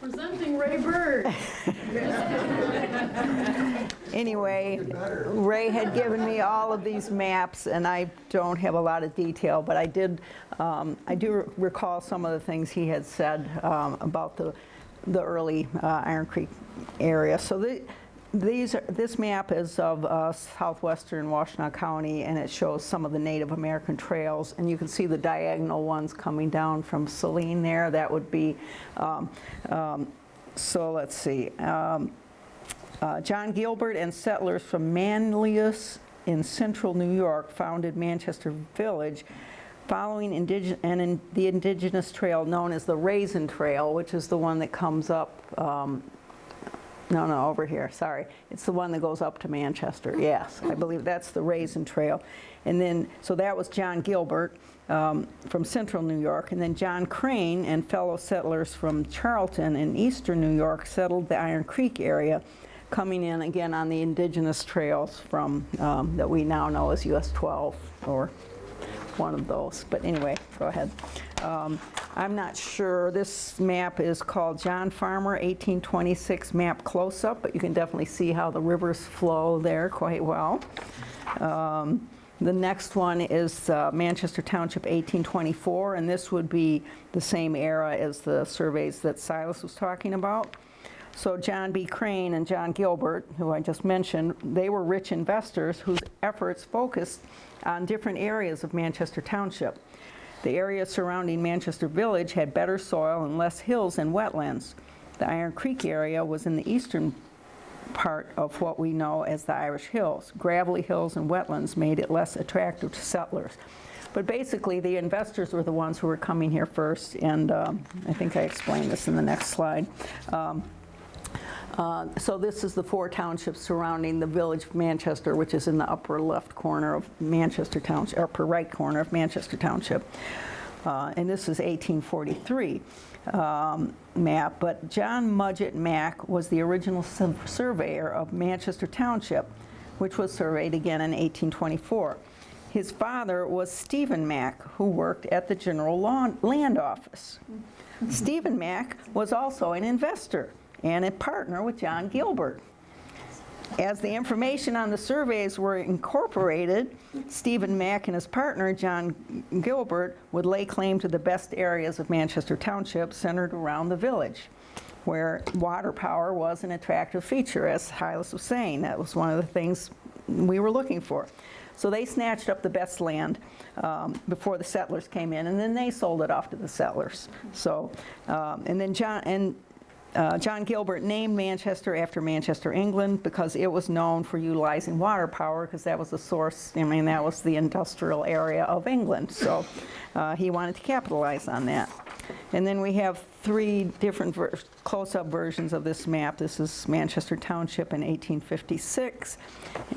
Presenting Ray Bird. Anyway, Ray had given me all of these maps, and I don't have a lot of detail, but I do recall some of the things he had said about the early Iron Creek area. So this map is of southwestern Washtenaw County, and it shows some of the Native American trails, and you can see the diagonal ones coming down from Saline there. That would be, so let's see, John Gilbert and settlers from Manlius in central New York founded Manchester Village following the indigenous trail known as the Raisin Trail, which is the one that comes up, no, over here, sorry. It's the one that goes up to Manchester, yes. I believe that's the Raisin Trail. And then, so that was John Gilbert from central New York, and then John Crane and fellow settlers from Charlton in eastern New York settled the Iron Creek area, coming in again on the indigenous trails from, that we now know as US 12, or one of those. But anyway, go ahead. I'm not sure. This map is called John Farmer 1826 map close-up, but you can definitely see how the rivers flow there quite well. The next one is Manchester Township 1824, and this would be the same era as the surveys that Silas was talking about. So John B. Crane and John Gilbert, who I just mentioned, they were rich investors whose efforts focused on different areas of Manchester Township. The area surrounding Manchester Village had better soil and less hills and wetlands. The Iron Creek area was in the eastern part of what we know as the Irish Hills. Gravelly hills and wetlands made it less attractive to settlers. But basically, the investors were the ones who were coming here first, and I think I explained this in the next slide. So this is the 4 townships surrounding the village of Manchester, which is in the upper left corner of Manchester Township, or upper right corner of Manchester Township. And this is 1843 map, but John Mudgett Mack was the original surveyor of Manchester Township, which was surveyed again in 1824. His father was Stephen Mack, who worked at the General Land Office. Stephen Mack was also an investor and a partner with John Gilbert. As the information on the surveys were incorporated, Stephen Mack and his partner, John Gilbert, would lay claim to the best areas of Manchester Township centered around the village, where water power was an attractive feature, as Hylas was saying. That was one of the things we were looking for. So they snatched up the best land before the settlers came in, and then they sold it off to the settlers. So, and then John Gilbert named Manchester after Manchester, England, because it was known for utilizing water power, because that was the source, I mean, that was the industrial area of England. So he wanted to capitalize on that. And then we have 3 different close-up versions of this map. This is Manchester Township in 1856,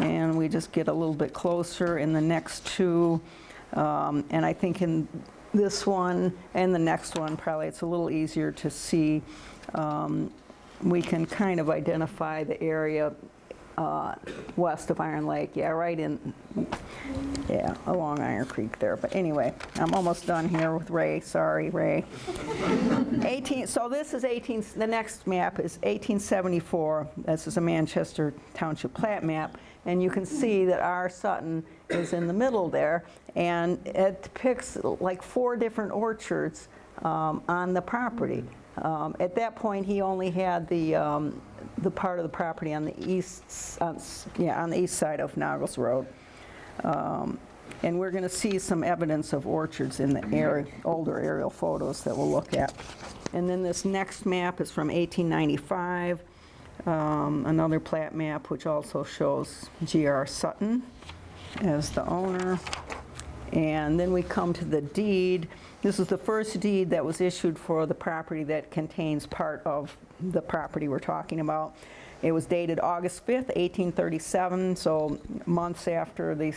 and we just get a little bit closer in the next 2. And I think in this one and the next one, probably it's a little easier to see. We can kind of identify the area west of Iron Lake, right in, along Iron Creek there. But anyway, I'm almost done here with Ray. Sorry, Ray. So this is the next map is 1874. This is a Manchester Township plat map, and you can see that our Sutton is in the middle there, and it depicts like 4 different orchards on the property. At that point, he only had the part of the property on the east, on the east side of Noggles Road, and we're going to see some evidence of orchards in the older aerial photos that we'll look at. And then this next map is from 1895, another plat map which also shows G.R. Sutton as the owner. And then we come to the deed. This is the first deed that was issued for the property that contains part of the property we're talking about. It was dated August 5th, 1837, so months after the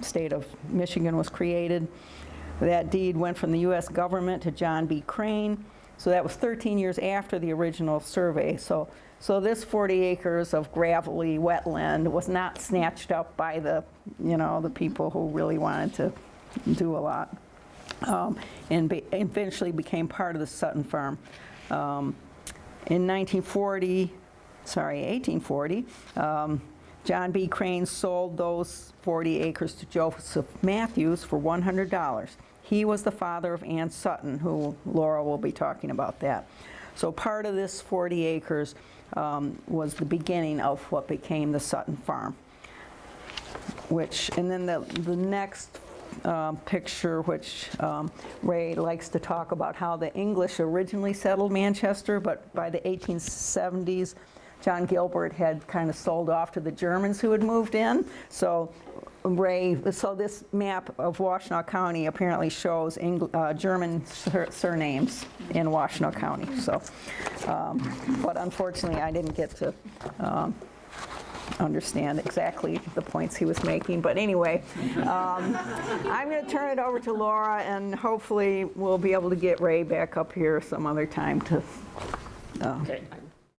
state of Michigan was created. That deed went from the U.S. government to John B. Crane, so that was 13 years after the original survey. So this 40 acres of gravelly wetland was not snatched up by the people who really wanted to do a lot, and eventually became part of the Sutton farm. In 1840, John B. Crane sold those 40 acres to Joseph Matthews for $100. He was the father of Ann Sutton, who Laura will be talking about that. So part of this 40 acres was the beginning of what became the Sutton Farm. And then the next picture, which Ray likes to talk about how the English originally settled Manchester, but by the 1870s, John Gilbert had kind of sold off to the Germans who had moved in. So this map of Washtenaw County apparently shows German surnames in Washtenaw County. So, but unfortunately, I didn't get to understand exactly the points he was making. But anyway, I'm going to turn it over to Laura, and hopefully we'll be able to get Ray back up here some other time to. Okay.